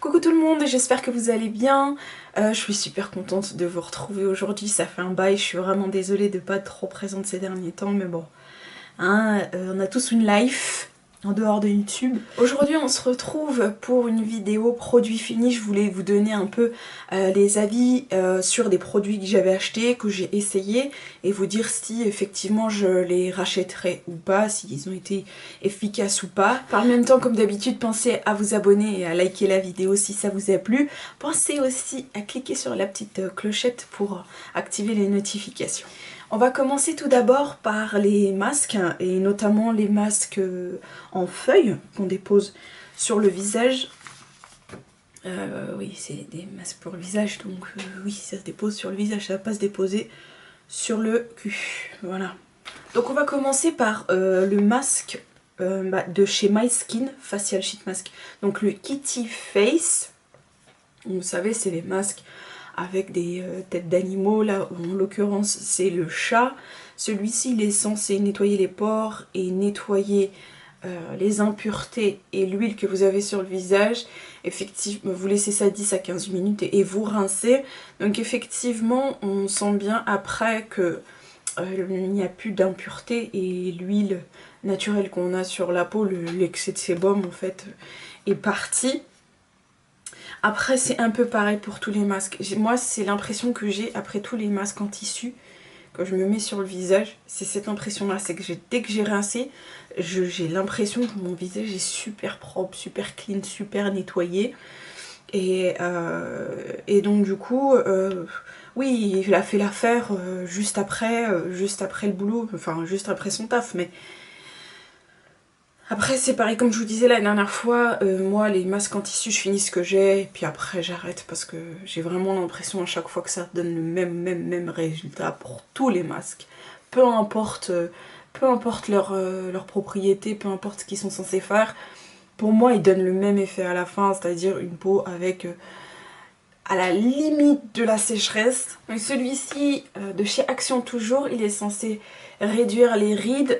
Coucou tout le monde, j'espère que vous allez bien. Je suis super contente de vous retrouver aujourd'hui, ça fait un bail, je suis vraiment désolée de pas être trop présente ces derniers temps, mais bon, hein, on a tous une life en dehors de YouTube. Aujourd'hui on se retrouve pour une vidéo produit fini. Je voulais vous donner un peu les avis sur des produits que j'avais achetés, que j'ai essayé, et vous dire si effectivement je les rachèterai ou pas, s'ils ont été efficaces ou pas. Par le même temps, comme d'habitude, pensez à vous abonner et à liker la vidéo si ça vous a plu. Pensez aussi à cliquer sur la petite clochette pour activer les notifications. On va commencer tout d'abord par les masques, et notamment les masques en feuilles qu'on dépose sur le visage. Oui, c'est des masques pour le visage, donc oui, ça se dépose sur le visage, ça va pas se déposer sur le cul. Voilà. Donc on va commencer par le masque de chez My Skin, Facial Sheet Mask. Donc le Kitty Face. Vous savez, c'est les masques avec des têtes d'animaux. Là, en l'occurrence, c'est le chat. Celui-ci, il est censé nettoyer les pores et nettoyer les impuretés et l'huile que vous avez sur le visage. Effectivement, vous laissez ça 10 à 15 minutes et vous rincez. Donc effectivement, on sent bien après que il n'y a plus d'impureté et l'huile naturelle qu'on a sur la peau, l'excès de sébum en fait est parti. Après c'est un peu pareil pour tous les masques. Moi c'est l'impression que j'ai après tous les masques en tissu que je me mets sur le visage, c'est cette impression là, c'est que dès que j'ai rincé, j'ai l'impression que mon visage est super propre, super clean, super nettoyé. Et donc du coup, oui, il a fait l'affaire juste après le boulot, enfin juste après son taf, mais après c'est pareil comme je vous disais la dernière fois, moi les masques en tissu je finis ce que j'ai et puis après j'arrête parce que j'ai vraiment l'impression à chaque fois que ça donne le même résultat pour tous les masques, peu importe leur propriété, peu importe ce qu'ils sont censés faire, pour moi ils donnent le même effet à la fin, c'est-à-dire une peau avec à la limite de la sécheresse. Celui-ci de chez Action Toujours, il est censé réduire les rides.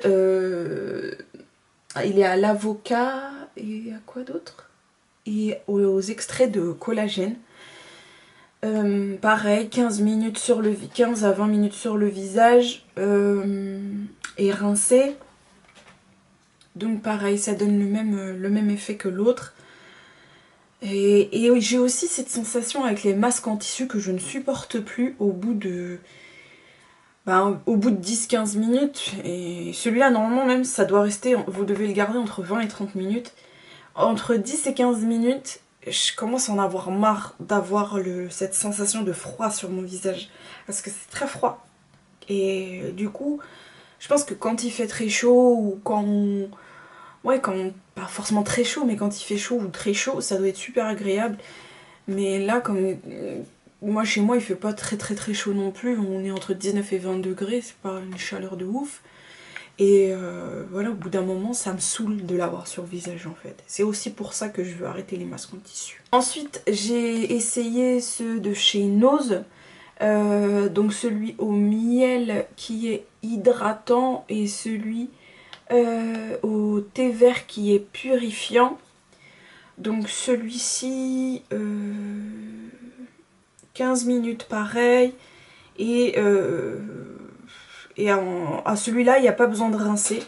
Il est à l'avocat et à quoi d'autre? Et aux extraits de collagène. Pareil, 15 à 20 minutes sur le visage et rincé. Donc pareil, ça donne le même effet que l'autre. Et j'ai aussi cette sensation avec les masques en tissu que je ne supporte plus au bout de 10-15 minutes. Et celui-là, normalement même, ça doit rester, vous devez le garder entre 20 et 30 minutes. Entre 10 et 15 minutes, je commence à en avoir marre d'avoir cette sensation de froid sur mon visage. Parce que c'est très froid. Et du coup, je pense que quand il fait très chaud ou pas forcément très chaud, mais quand il fait chaud ou très chaud, ça doit être super agréable. Mais là, comme moi chez moi, il fait pas très chaud non plus. On est entre 19 et 20 degrés, c'est pas une chaleur de ouf. Et voilà, au bout d'un moment, ça me saoule de l'avoir sur le visage en fait. C'est aussi pour ça que je veux arrêter les masques en tissu. Ensuite, j'ai essayé ceux de chez Nose. Donc celui au miel qui est hydratant et celui au thé vert qui est purifiant. Donc celui-ci, 15 minutes pareil. Et à celui-là, il n'y a pas besoin de rincer.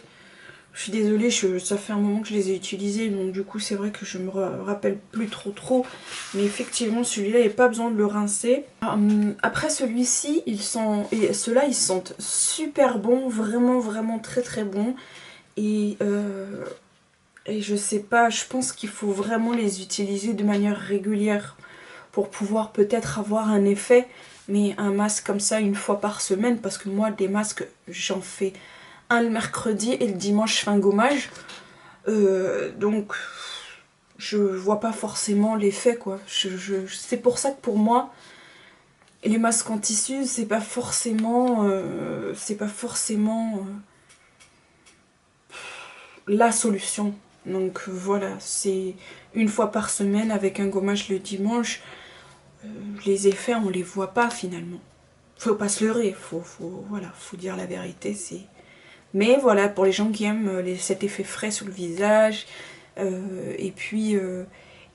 Je suis désolée, ça fait un moment que je les ai utilisés, donc du coup c'est vrai que je me rappelle plus trop. Mais effectivement, celui-là, il n'y a pas besoin de le rincer. Après celui-ci, ceux-là, ils sentent super bons, vraiment très bons. Et je sais pas, je pense qu'il faut vraiment les utiliser de manière régulière pour pouvoir peut-être avoir un effet. Mais un masque comme ça une fois par semaine, parce que moi des masques j'en fais un le mercredi et le dimanche je fais un gommage. Donc je vois pas forcément l'effet quoi. C'est pour ça que pour moi les masques en tissu c'est pas forcément la solution. Donc voilà, c'est une fois par semaine avec un gommage le dimanche. Les effets on les voit pas finalement. Faut pas se leurrer, voilà, faut dire la vérité. Mais voilà, pour les gens qui aiment cet effet frais sur le visage, et puis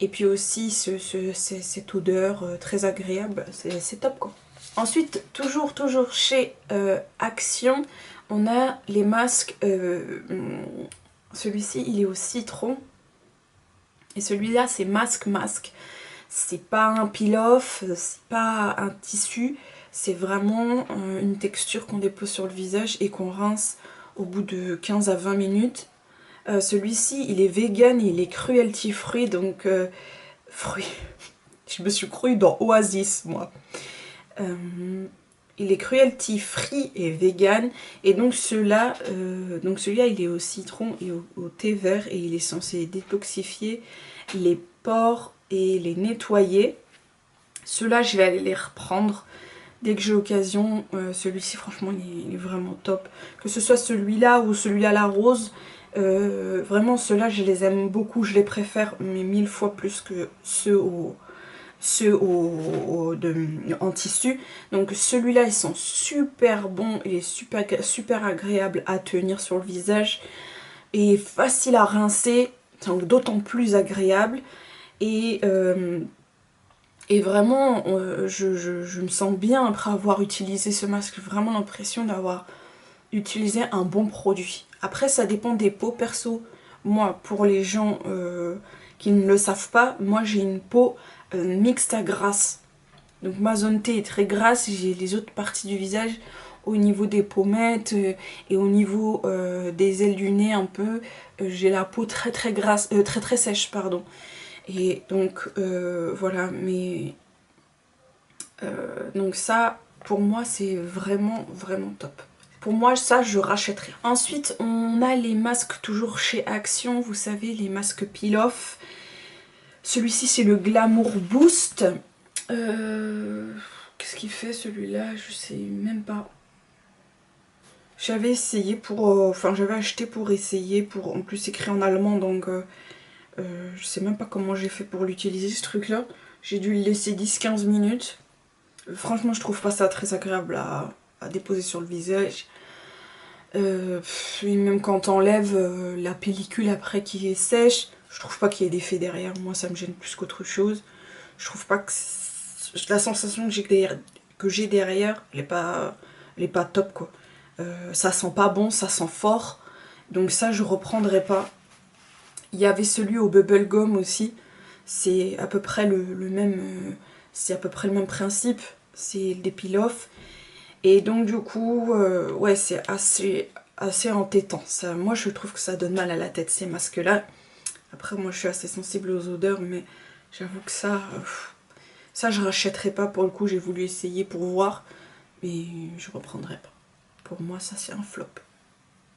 Et puis aussi cette odeur très agréable, c'est top quoi. Ensuite, toujours chez Action, on a les masques. Celui-ci, il est au citron. Et celui-là, c'est masque. C'est pas un peel-off, c'est pas un tissu. C'est vraiment une texture qu'on dépose sur le visage et qu'on rince au bout de 15 à 20 minutes. Celui-ci, il est vegan et il est cruelty free, donc fruit. Je me suis crue dans Oasis, moi. Il est cruelty free et vegan, et donc celui-là, il est au citron et au thé vert, et il est censé détoxifier les pores et les nettoyer. Ceux-là, je vais aller les reprendre dès que j'ai l'occasion. Celui-ci, franchement, il est vraiment top. Que ce soit celui-là ou celui à la rose, vraiment ceux-là, je les aime beaucoup, je les préfère, mais 1000 fois plus que ceux en tissu. Donc celui-là, ils sont super bons, il est super agréable à tenir sur le visage et facile à rincer, donc d'autant plus agréable. Et vraiment, je me sens bien après avoir utilisé ce masque. J'ai vraiment l'impression d'avoir utilisé un bon produit. Après, ça dépend des peaux. Perso, moi, pour les gens qui ne le savent pas, moi j'ai une peau mixte à grasse. Donc ma zone T est très grasse, j'ai les autres parties du visage au niveau des pommettes et au niveau des ailes du nez un peu, j'ai la peau très grasse, très sèche pardon. Et donc voilà, mais donc ça pour moi c'est vraiment top. Pour moi ça je rachèterai. Ensuite on a les masques toujours chez Action, vous savez les masques peel-off. Celui-ci c'est le Glamour Boost. Qu'est-ce qu'il fait celui-là? Je sais même pas. J'avais essayé pour... Enfin j'avais acheté pour essayer, pour en plus écrit en allemand, donc je sais même pas comment j'ai fait pour l'utiliser ce truc là. J'ai dû le laisser 10-15 minutes. Franchement je trouve pas ça très agréable à déposer sur le visage. Et même quand t'enlèves la pellicule après qui est sèche, je trouve pas qu'il y ait d'effet derrière. Moi ça me gêne plus qu'autre chose. Je trouve pas que la sensation que j'ai derrière, elle est pas top quoi. Ça sent pas bon, ça sent fort. Donc ça je reprendrai pas. Il y avait celui au bubblegum aussi. C'est à peu près le même. C'est à peu près le même principe. C'est des peel-off. Et donc du coup, ouais c'est assez entêtant. Ça, moi je trouve que ça donne mal à la tête ces masques là. Après moi je suis assez sensible aux odeurs, mais j'avoue que ça je rachèterai pas pour le coup. J'ai voulu essayer pour voir, mais je reprendrai pas. Pour moi ça c'est un flop.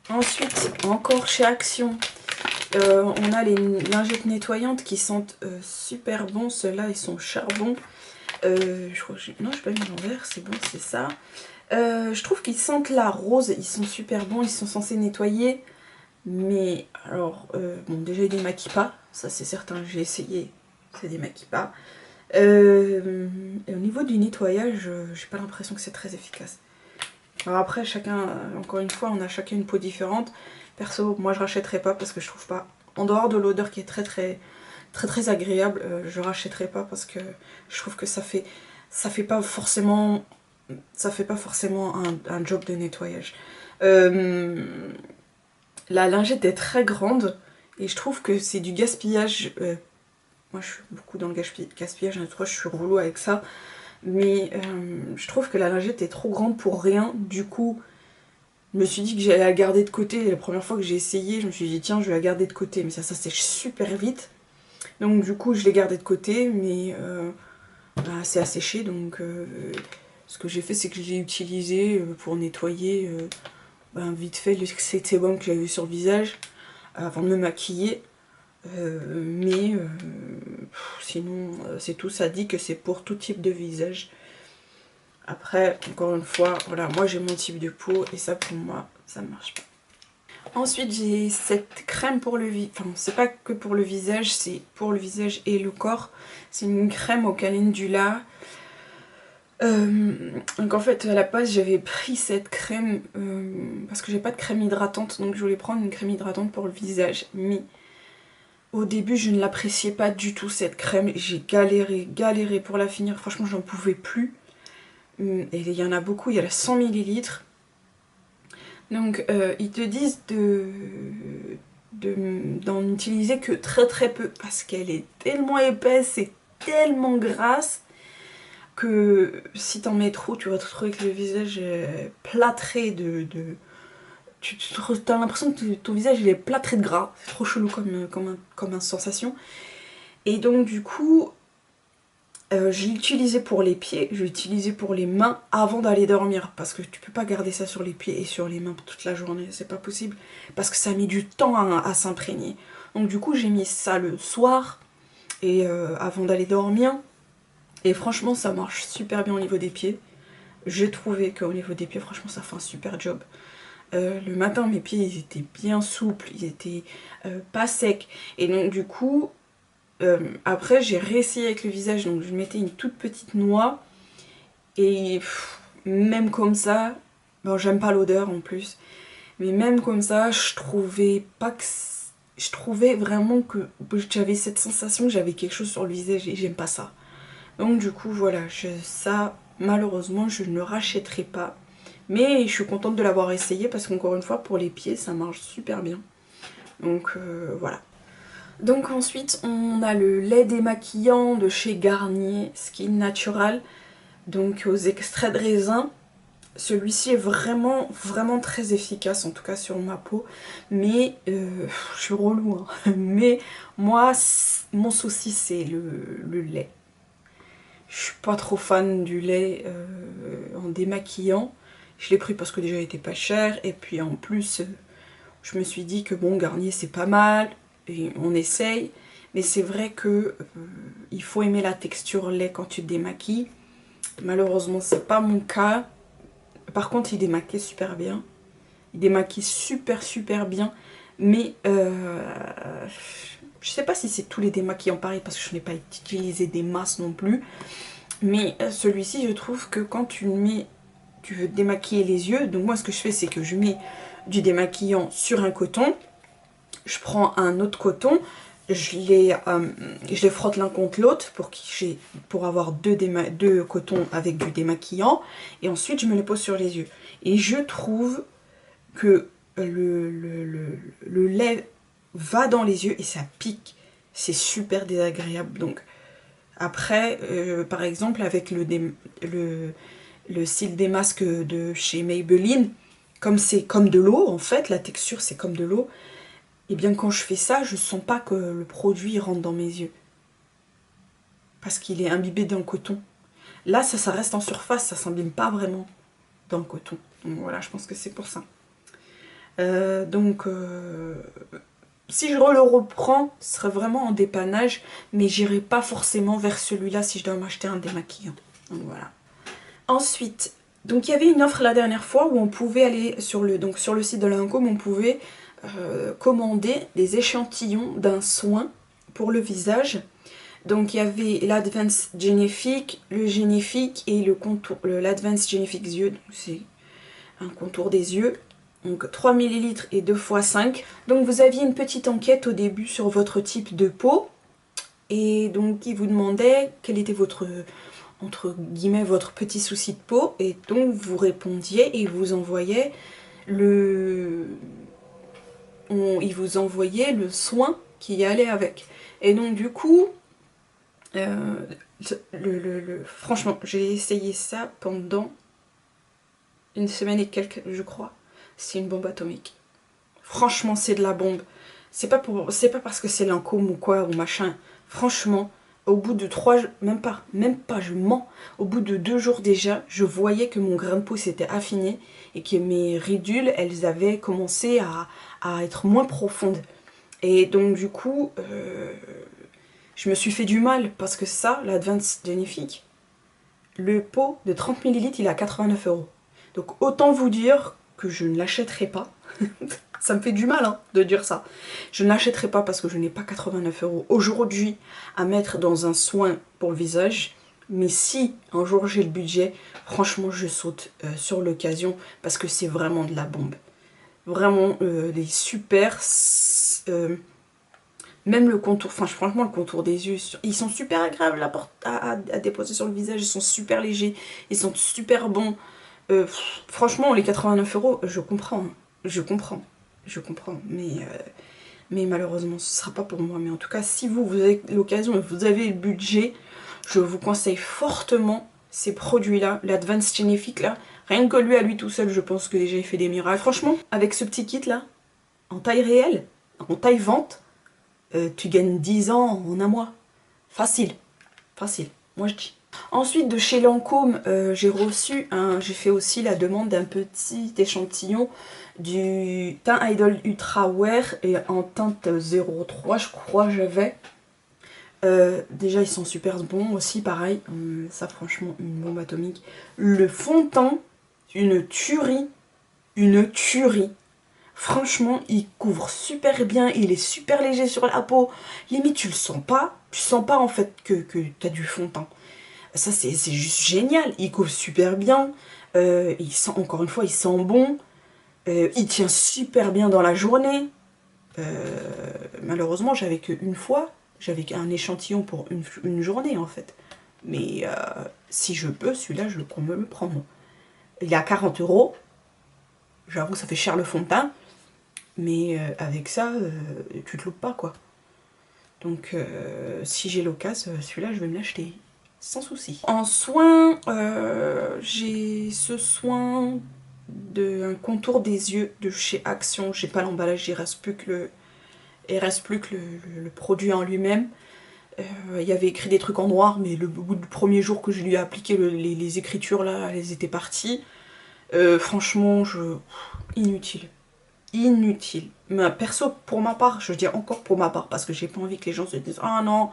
Ensuite encore chez Action, on a les lingettes nettoyantes qui sentent super bon. Ceux-là ils sont charbon. Je crois que non, je pas mis l'envers, c'est bon, c'est ça. Je trouve qu'ils sentent la rose, ils sont super bons, ils sont censés nettoyer. Mais alors, bon déjà ils démaquillent pas, ça c'est certain, j'ai essayé, ça démaquille pas. Et au niveau du nettoyage, j'ai pas l'impression que c'est très efficace. Alors après, chacun, encore une fois, on a chacun une peau différente. Perso, moi je rachèterai pas parce que je trouve pas, en dehors de l'odeur qui est très agréable, je rachèterai pas parce que je trouve que ça fait pas forcément un job de nettoyage. La lingette est très grande et je trouve que c'est du gaspillage. Moi je suis beaucoup dans le gaspillage, je suis relou avec ça. Mais je trouve que la lingette est trop grande pour rien. Du coup, je me suis dit que j'allais la garder de côté. La première fois que j'ai essayé, je me suis dit tiens, je vais la garder de côté. Mais ça sèche super vite. Donc du coup, je l'ai gardée de côté, mais c'est asséché. Donc ce que j'ai fait, c'est que je l'ai utilisé pour nettoyer vite fait le sébum que j'avais sur le visage avant de me maquiller. Sinon c'est tout, ça dit que c'est pour tout type de visage. Après encore une fois, voilà, moi j'ai mon type de peau et ça pour moi ça ne marche pas. Ensuite j'ai cette crème pour le visage, enfin c'est pas que pour le visage, c'est pour le visage et le corps. C'est une crème au calendula. Donc en fait à la base j'avais pris cette crème parce que j'ai pas de crème hydratante, donc je voulais prendre une crème hydratante pour le visage, mais Au début, je ne l'appréciais pas du tout cette crème. J'ai galéré pour la finir. Franchement, j'en pouvais plus. Et il y en a beaucoup, il y a la 100 millilitres. Donc, ils te disent d'en utiliser que très peu parce qu'elle est tellement épaisse et tellement grasse que si t'en mets trop, tu vas te retrouver avec le visage plâtré tu as l'impression que ton visage il est plâtré de gras. C'est trop chelou comme sensation. Et donc du coup, je l'ai utilisé pour les pieds, je l'ai utilisé pour les mains avant d'aller dormir. Parce que tu peux pas garder ça sur les pieds et sur les mains toute la journée, c'est pas possible. Parce que ça met du temps à s'imprégner. Donc du coup j'ai mis ça le soir et avant d'aller dormir. Et franchement ça marche super bien au niveau des pieds. J'ai trouvé qu'au niveau des pieds, franchement ça fait un super job. Le matin mes pieds ils étaient bien souples, ils étaient pas secs. Et donc du coup... après j'ai réessayé avec le visage, donc je mettais une toute petite noix et même comme ça, bon j'aime pas l'odeur en plus, mais même comme ça je trouvais pas que... Je trouvais vraiment que j'avais cette sensation que j'avais quelque chose sur le visage et j'aime pas ça. Donc du coup voilà, ça malheureusement je ne le rachèterai pas. Mais je suis contente de l'avoir essayé parce qu'encore une fois pour les pieds ça marche super bien. Donc voilà. Donc ensuite on a le lait démaquillant de chez Garnier Skin Natural, donc aux extraits de raisin. Celui-ci est vraiment très efficace, en tout cas sur ma peau, mais je suis relou, hein. Mais moi mon souci c'est le lait. Je suis pas trop fan du lait en démaquillant. Je l'ai pris parce que déjà il était pas cher et puis en plus je me suis dit que bon Garnier c'est pas mal. Et on essaye, mais c'est vrai que il faut aimer la texture lait quand tu te démaquilles. Malheureusement c'est pas mon cas. Par contre il démaquille super bien, il démaquille super bien, mais je sais pas si c'est tous les démaquillants pareil parce que je n'ai pas utilisé des masses non plus, mais celui-ci je trouve que quand tu veux démaquiller les yeux, donc moi ce que je fais c'est que je mets du démaquillant sur un coton. Je prends un autre coton, je les frotte l'un contre l'autre pour avoir deux cotons avec du démaquillant. Et ensuite, je me les pose sur les yeux. Et je trouve que le lait va dans les yeux et ça pique. C'est super désagréable. Donc après, par exemple, avec le cils des masques de chez Maybelline, comme c'est comme de l'eau, en fait, la texture c'est comme de l'eau. Et bien quand je fais ça, je sens pas que le produit rentre dans mes yeux. Parce qu'il est imbibé dans le coton. Là, ça reste en surface, ça s'imbibe pas vraiment dans le coton. Donc voilà, je pense que c'est pour ça. Si je le reprends, ce serait vraiment en dépannage, mais j'irai pas forcément vers celui-là si je dois m'acheter un démaquillant. Donc voilà. Ensuite, donc il y avait une offre la dernière fois où on pouvait aller sur le site de Lancôme, on pouvait commander des échantillons d'un soin pour le visage. Donc il y avait l'Advanced Genifique, le Genifique et l'Advanced Genifique yeux, c'est un contour des yeux. Donc 3 ml et 2 x 5. Donc vous aviez une petite enquête au début sur votre type de peau. Et donc il vous demandait quel était votre, entre guillemets, votre petit souci de peau. Et donc vous répondiez et vous envoyait il vous envoyait le soin qui allait avec. Et donc du coup, franchement, j'ai essayé ça pendant une semaine et quelques, je crois. C'est une bombe atomique. Franchement, c'est de la bombe. C'est pas parce que c'est Lancôme ou quoi, ou machin. Franchement, au bout de 3 jours, même pas, je mens. Au bout de 2 jours déjà, je voyais que mon grain de peau s'était affiné et que mes ridules, elles avaient commencé à être moins profondes. Et donc du coup, je me suis fait du mal parce que ça, l'Advanced Genifique, le pot de 30 ml, il est à 89 €. Donc autant vous dire que je ne l'achèterai pas. Ça me fait du mal hein, de dire ça. Je ne l'achèterai pas parce que je n'ai pas 89 € aujourd'hui à mettre dans un soin pour le visage. Mais si un jour j'ai le budget, franchement je saute sur l'occasion parce que c'est vraiment de la bombe. Vraiment des super Même le contour, enfin franchement le contour des yeux, ils sont super agréables à déposer sur le visage, ils sont super légers, ils sont super bons. Franchement les 89 €, je comprends, hein. Je comprends, mais malheureusement ce sera pas pour moi. Mais en tout cas si vous avez l'occasion et vous avez le budget, je vous conseille fortement ces produits là, l'Advanced Genifique là. Rien que lui à lui tout seul, je pense que déjà il fait des miracles. Franchement avec ce petit kit là, en taille réelle, en taille vente, tu gagnes 10 ans en un mois. Facile, facile, moi je dis. Ensuite de chez Lancôme, j'ai fait aussi la demande d'un petit échantillon du teint Idol Ultra Wear et en teinte 03 je crois j'avais. Déjà ils sont super bons aussi, pareil, ça franchement une bombe atomique. Le fond de teint, une tuerie, une tuerie. Franchement, il couvre super bien, il est super léger sur la peau. Limite, tu sens pas en fait que tu as du fond de teint. Ça, c'est juste génial. Il couvre super bien. Encore une fois, il sent bon. Il tient super bien dans la journée. Malheureusement, j'avais qu'une fois. J'avais qu'un échantillon pour une journée en fait. Mais si je peux, celui-là, je peux me le prendre. Il est à 40 €. J'avoue, ça fait cher le fond de teint. Mais avec ça, tu te loupes pas quoi. Donc si j'ai l'occasion, celui-là je vais me l'acheter, sans souci. En soin, j'ai ce soin d'un contour des yeux de chez Action. J'ai pas l'emballage, il reste plus que le produit en lui-même. Il y avait écrit des trucs en noir, mais au bout du premier jour que je lui ai appliqué les écritures là, elles étaient parties. Franchement, inutile. Inutile. Mais perso, pour ma part, je dis encore pour ma part, parce que j'ai pas envie que les gens se disent ah non,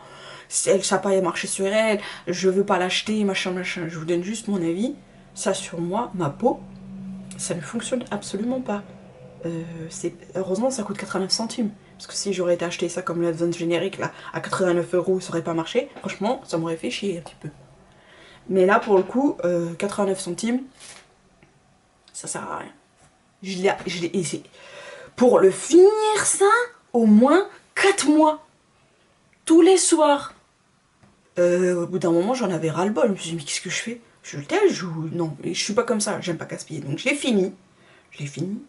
ça n'a pas marché sur elle, je veux pas l'acheter, machin, machin. Je vous donne juste mon avis. Ça, sur moi, ma peau, ça ne fonctionne absolument pas. Heureusement, ça coûte 89 centimes. Parce que si j'aurais été acheté ça comme l'Advanced générique, là, à 89 €, ça aurait pas marché. Franchement, ça m'aurait fait chier un petit peu. Mais là, pour le coup, 89 centimes, ça sert à rien. Je l'ai essayé. Pour le finir ça, au moins 4 mois. Tous les soirs. Au bout d'un moment, j'en avais ras-le-bol. Je me suis dit, mais qu'est-ce que je fais? Je le tège ou non? Mais je suis pas comme ça, j'aime pas gaspiller. Donc je l'ai fini. Je l'ai fini.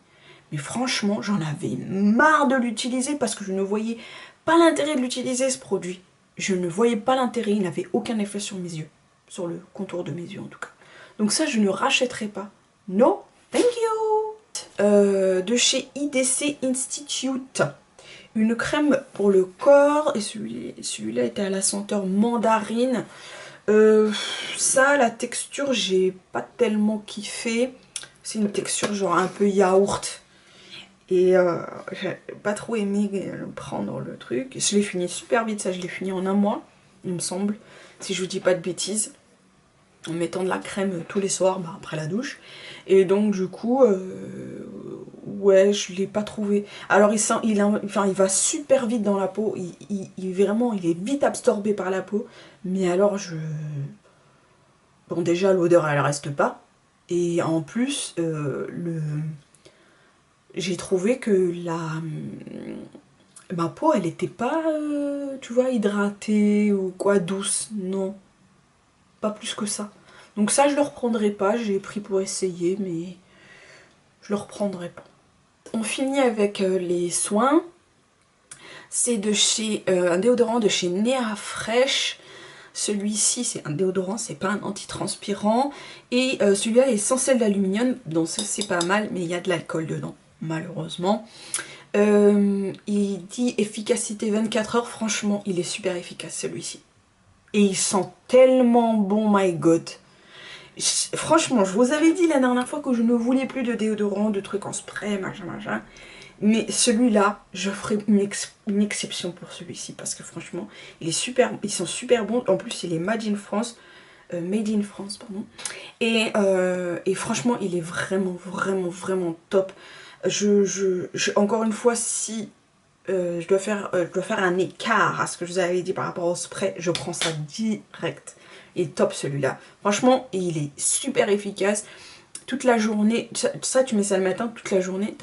Mais franchement, j'en avais marre de l'utiliser parce que je ne voyais pas l'intérêt de l'utiliser, ce produit. Je ne voyais pas l'intérêt, il n'avait aucun effet sur mes yeux. Sur le contour de mes yeux en tout cas. Donc ça, je ne rachèterai pas. No, thank you. De chez IDC Institute. Une crème pour le corps. Et celui-là était à la senteur mandarine. Ça, la texture, j'ai pas tellement kiffé. C'est une texture genre un peu yaourt. Et j'ai pas trop aimé prendre le truc. Je l'ai fini super vite, ça je l'ai fini en un mois, il me semble. Si je vous dis pas de bêtises. En mettant de la crème tous les soirs, bah, après la douche. Et donc du coup, ouais, je l'ai pas trouvé. Alors il va super vite dans la peau. Vraiment, il est vite absorbé par la peau. Mais alors bon déjà l'odeur elle reste pas. Et en plus, j'ai trouvé que ma peau elle était pas, tu vois, hydratée ou quoi, douce. Non. Pas plus que ça. Donc ça je le reprendrai pas, j'ai pris pour essayer mais je le reprendrai pas. On finit avec les soins. C'est de chez un déodorant de chez Nea Fresh. Celui-ci c'est un déodorant, c'est pas un antitranspirant. Et celui-là est sans sel d'aluminium, donc ça c'est pas mal, mais il y a de l'alcool dedans, malheureusement. Il dit efficacité 24 heures, franchement il est super efficace celui-ci. Et il sent tellement bon, my god. Franchement, je vous avais dit la dernière fois que je ne voulais plus de déodorant, de trucs en spray, machin, machin. Mais celui-là, je ferai une exception pour celui-ci parce que franchement, ils sont super bons. En plus, il est made in France, pardon. Et franchement, il est vraiment, vraiment, vraiment top. Encore une fois, si je dois faire un écart à ce que je vous avais dit par rapport au spray, je prends ça direct. Il est top celui-là. Franchement, il est super efficace. Toute la journée, ça tu mets ça le matin, toute la journée,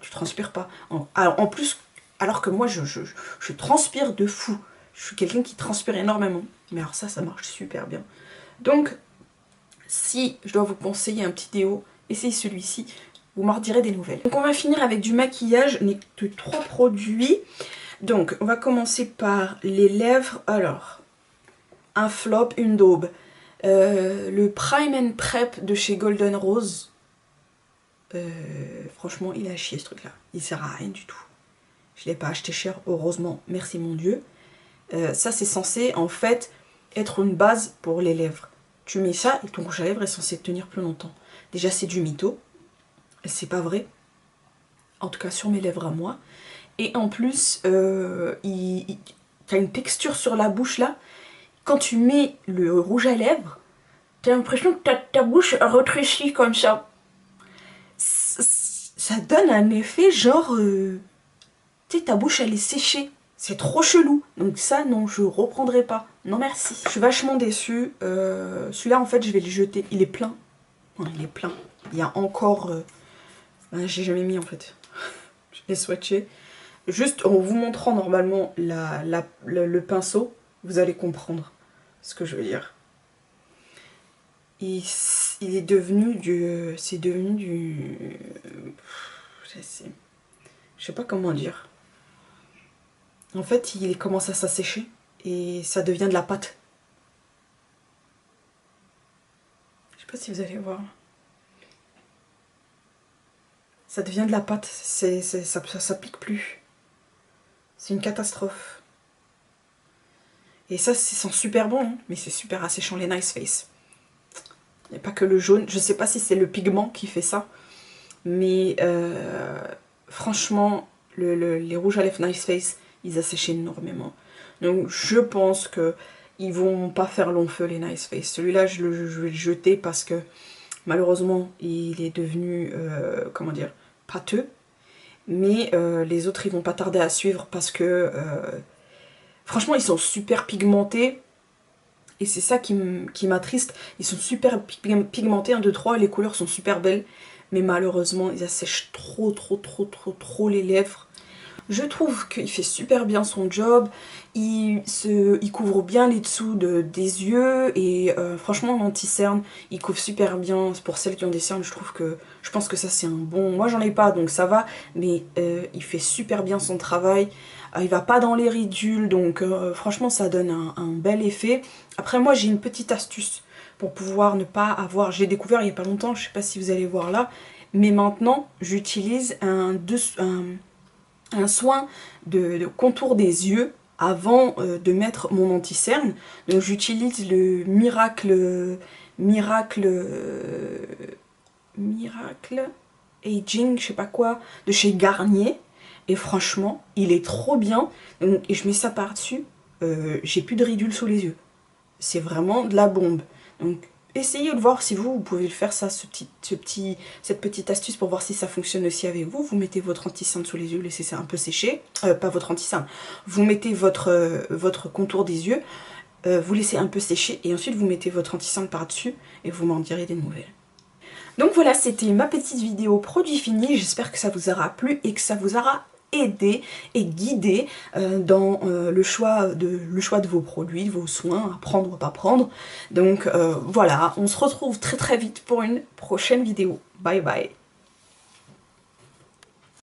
tu transpires pas. Alors, en plus, Alors que moi, je transpire de fou. Je suis quelqu'un qui transpire énormément. Mais alors ça marche super bien. Donc, si je dois vous conseiller un petit déo, essayez celui-ci. Vous m'en redirez des nouvelles. Donc on va finir avec du maquillage. Je n'ai que 3 produits. Donc, on va commencer par les lèvres. Alors, un flop, une daube. Le Prime and Prep de chez Golden Rose. Franchement, il est à chier ce truc-là. Il sert à rien du tout. Je ne l'ai pas acheté cher, heureusement. Merci mon Dieu. Ça, c'est censé, en fait, être une base pour les lèvres. Tu mets ça et ton rouge à lèvres est censé tenir plus longtemps. Déjà, c'est du mytho. C'est pas vrai. En tout cas, sur mes lèvres à moi. Et en plus, t'as une texture sur la bouche là. Quand tu mets le rouge à lèvres, t'as l'impression que ta bouche rétrécit comme ça. Ça donne un effet genre... tu sais, ta bouche elle est séchée. C'est trop chelou. Donc ça, non, je reprendrai pas. Non merci. Je suis vachement déçue. Celui-là, en fait, je vais le jeter. Il est plein. Ouais, il est plein. Il y a encore... j'ai jamais mis en fait. Je l'ai swatché. Juste en vous montrant normalement le pinceau, vous allez comprendre ce que je veux dire. Il est devenu du... C'est devenu du... Je sais pas comment dire. En fait, il commence à s'assécher et ça devient de la pâte. Je sais pas si vous allez voir. Ça devient de la pâte, ça pique plus. C'est une catastrophe. Et ça, c'est sent super bon, hein, mais c'est super asséchant les Nice Face. Il n'y a pas que le jaune. Je sais pas si c'est le pigment qui fait ça. Mais franchement, les rouges à lèvres Nice Face, ils assèchent énormément. Donc je pense que ils vont pas faire long feu les Nice Face. Celui-là, je vais le jeter parce que malheureusement, il est devenu, comment dire, pâteux. Mais les autres, ils vont pas tarder à suivre parce que franchement, ils sont super pigmentés. Et c'est ça qui m'attriste. Ils sont super pigmentés, 1, 2, 3, les couleurs sont super belles. Mais malheureusement, ils assèchent trop les lèvres. Je trouve qu'il fait super bien son job. Il couvre bien les dessous des yeux. Et franchement, l'anti-cerne, il couvre super bien. Pour celles qui ont des cernes, je pense que ça c'est un bon... Moi j'en ai pas, donc ça va. Mais il fait super bien son travail. Il va pas dans les ridules, donc franchement ça donne un bel effet. Après moi j'ai une petite astuce pour pouvoir ne pas avoir... J'ai découvert il y a pas longtemps, je sais pas si vous allez voir là, mais maintenant j'utilise un soin de contour des yeux avant de mettre mon anti-cerne. Donc j'utilise le Miracle Aging, je sais pas quoi, de chez Garnier. Et franchement, il est trop bien. Et je mets ça par-dessus. J'ai plus de ridules sous les yeux. C'est vraiment de la bombe. Donc, essayez de voir si vous pouvez le faire, ça, cette petite astuce pour voir si ça fonctionne aussi avec vous. Vous mettez votre anti-cerne sous les yeux, laissez ça un peu sécher. Pas votre anti-cerne. Vous mettez votre contour des yeux. Vous laissez un peu sécher. Et ensuite, vous mettez votre anti-cerne par-dessus. Et vous m'en direz des nouvelles. Donc voilà, c'était ma petite vidéo produit fini. J'espère que ça vous aura plu et que ça vous aura aidé et guidé dans le choix de vos produits, de vos soins, à prendre ou à pas prendre. Donc voilà, on se retrouve très vite pour une prochaine vidéo. Bye bye.